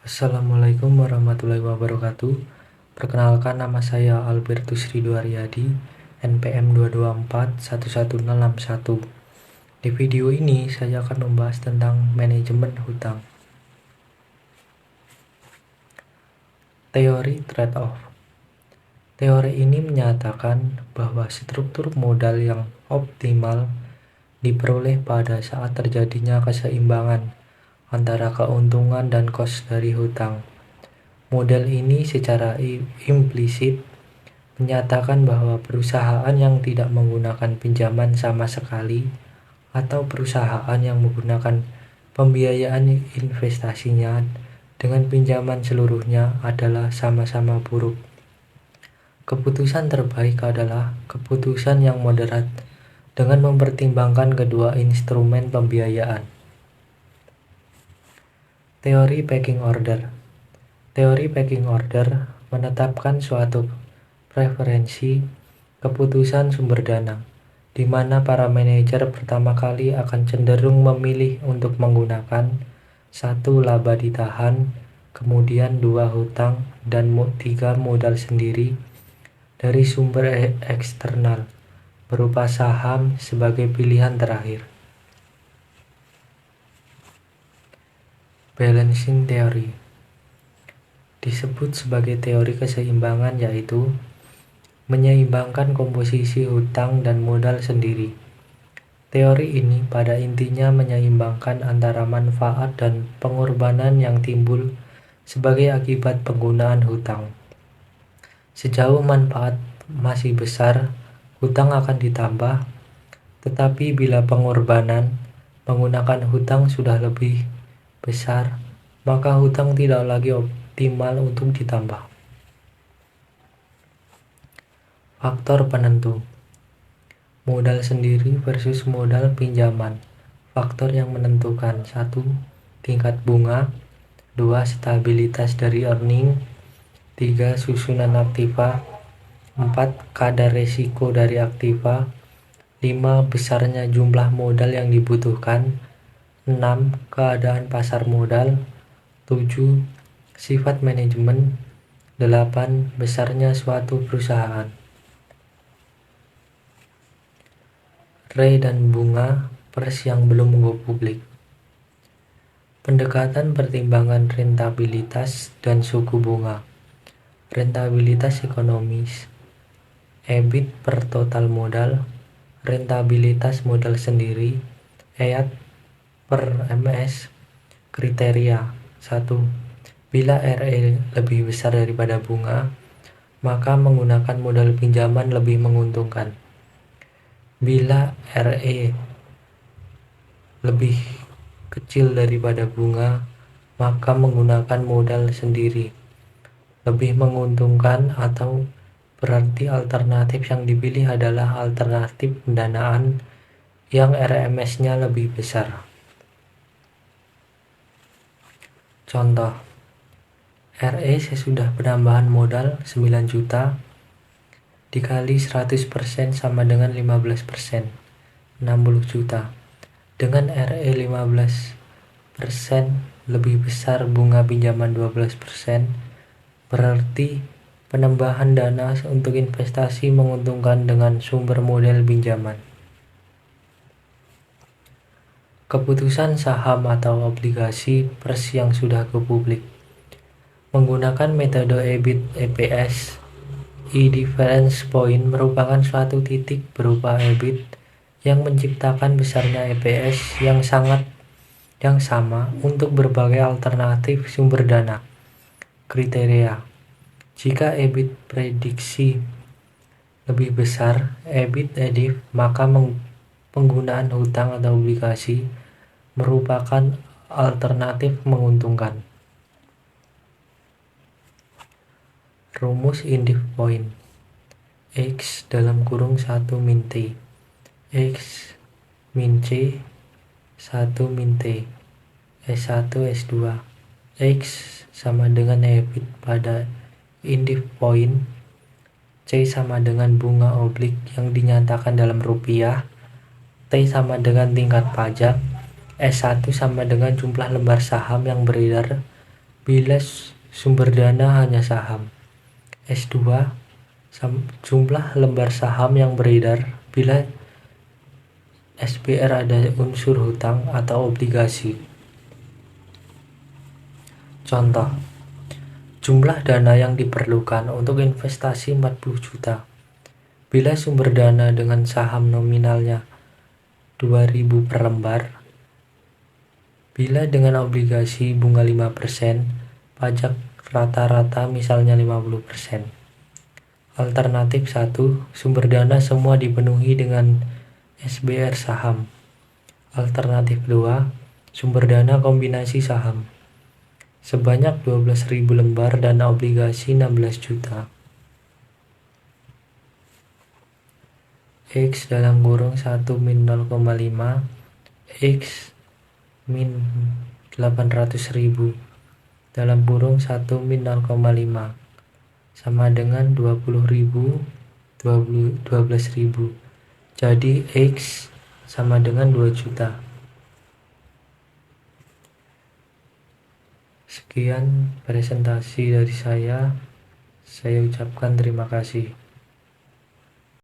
Assalamualaikum warahmatullahi wabarakatuh. Perkenalkan, nama saya Albertus Ridho Aryadi, NPM 2241161. Di video ini saya akan membahas tentang manajemen hutang. Teori trade-off. Teori ini menyatakan bahwa struktur modal yang optimal diperoleh pada saat terjadinya keseimbangan antara keuntungan dan kos dari hutang. Model ini secara implisit menyatakan bahwa perusahaan yang tidak menggunakan pinjaman sama sekali atau perusahaan yang menggunakan pembiayaan investasinya dengan pinjaman seluruhnya adalah sama-sama buruk. Keputusan terbaik adalah keputusan yang moderat dengan mempertimbangkan kedua instrumen pembiayaan. Teori pecking order. Teori pecking order menetapkan suatu preferensi keputusan sumber dana, di mana para manajer pertama kali akan cenderung memilih untuk menggunakan 1. Laba ditahan, kemudian 2. Hutang, dan 3. Modal sendiri dari sumber eksternal, berupa saham sebagai pilihan terakhir. Balancing theory disebut sebagai teori keseimbangan, yaitu menyeimbangkan komposisi hutang dan modal sendiri. Teori ini pada intinya menyeimbangkan antara manfaat dan pengorbanan yang timbul sebagai akibat penggunaan hutang. Sejauh manfaat masih besar, hutang akan ditambah, tetapi bila pengorbanan menggunakan hutang sudah lebih besar, maka hutang tidak lagi optimal untuk ditambah. Faktor penentu. Modal sendiri versus modal pinjaman. Faktor yang menentukan: 1. Tingkat bunga, 2. Stabilitas dari earning, 3. Susunan aktiva, 4. Kadar resiko dari aktiva, 5. Besarnya jumlah modal yang dibutuhkan, 6. Keadaan pasar modal, 7. Sifat manajemen, 8. Besarnya suatu perusahaan. Ray dan bunga pers yang belum go publik. Pendekatan pertimbangan rentabilitas dan suku bunga. Rentabilitas ekonomis, EBIT per total modal, rentabilitas modal sendiri, EAT per MS. Kriteria: 1. Bila RE lebih besar daripada bunga, maka menggunakan modal pinjaman lebih menguntungkan. Bila RE lebih kecil daripada bunga, maka menggunakan modal sendiri lebih menguntungkan, atau berarti alternatif yang dipilih adalah alternatif pendanaan yang RMS-nya lebih besar. Contoh: RE sesudah penambahan modal 9 juta dikali 100% sama dengan 15%, 60 juta. Dengan RE 15% lebih besar bunga pinjaman 12%, berarti penambahan dana untuk investasi menguntungkan dengan sumber modal pinjaman. Keputusan saham atau obligasi pers yang sudah go publik. Menggunakan metode EBIT EPS, E-difference point merupakan suatu titik berupa EBIT yang menciptakan besarnya EPS yang sama untuk berbagai alternatif sumber dana. Kriteria: jika EBIT prediksi lebih besar EBIT EDIF, maka penggunaan hutang atau obligasi merupakan alternatif menguntungkan. Rumus INDIF point: X (1 min T), X min C 1 min T, S1 S2. X sama dengan EBIT pada INDIF point, C sama dengan bunga oblig yang dinyatakan dalam rupiah, T sama dengan tingkat pajak, S1 sama dengan jumlah lembar saham yang beredar bila sumber dana hanya saham. S2, jumlah lembar saham yang beredar bila SBR ada unsur hutang atau obligasi. Contoh, jumlah dana yang diperlukan untuk investasi 40 juta. Bila sumber dana dengan saham nominalnya 2.000 per lembar, bila dengan obligasi bunga 5%, pajak rata-rata misalnya 50%. Alternatif 1, sumber dana semua dipenuhi dengan SBR saham. Alternatif 2, sumber dana kombinasi saham. Sebanyak 12.000 lembar dan obligasi 16 juta. X dalam kurung 1 min 0,5 X min 800.000 dalam kurung 1 min 0,5 sama dengan 20.000 12.000. Jadi X sama dengan 2 juta. Sekian presentasi dari saya ucapkan terima kasih.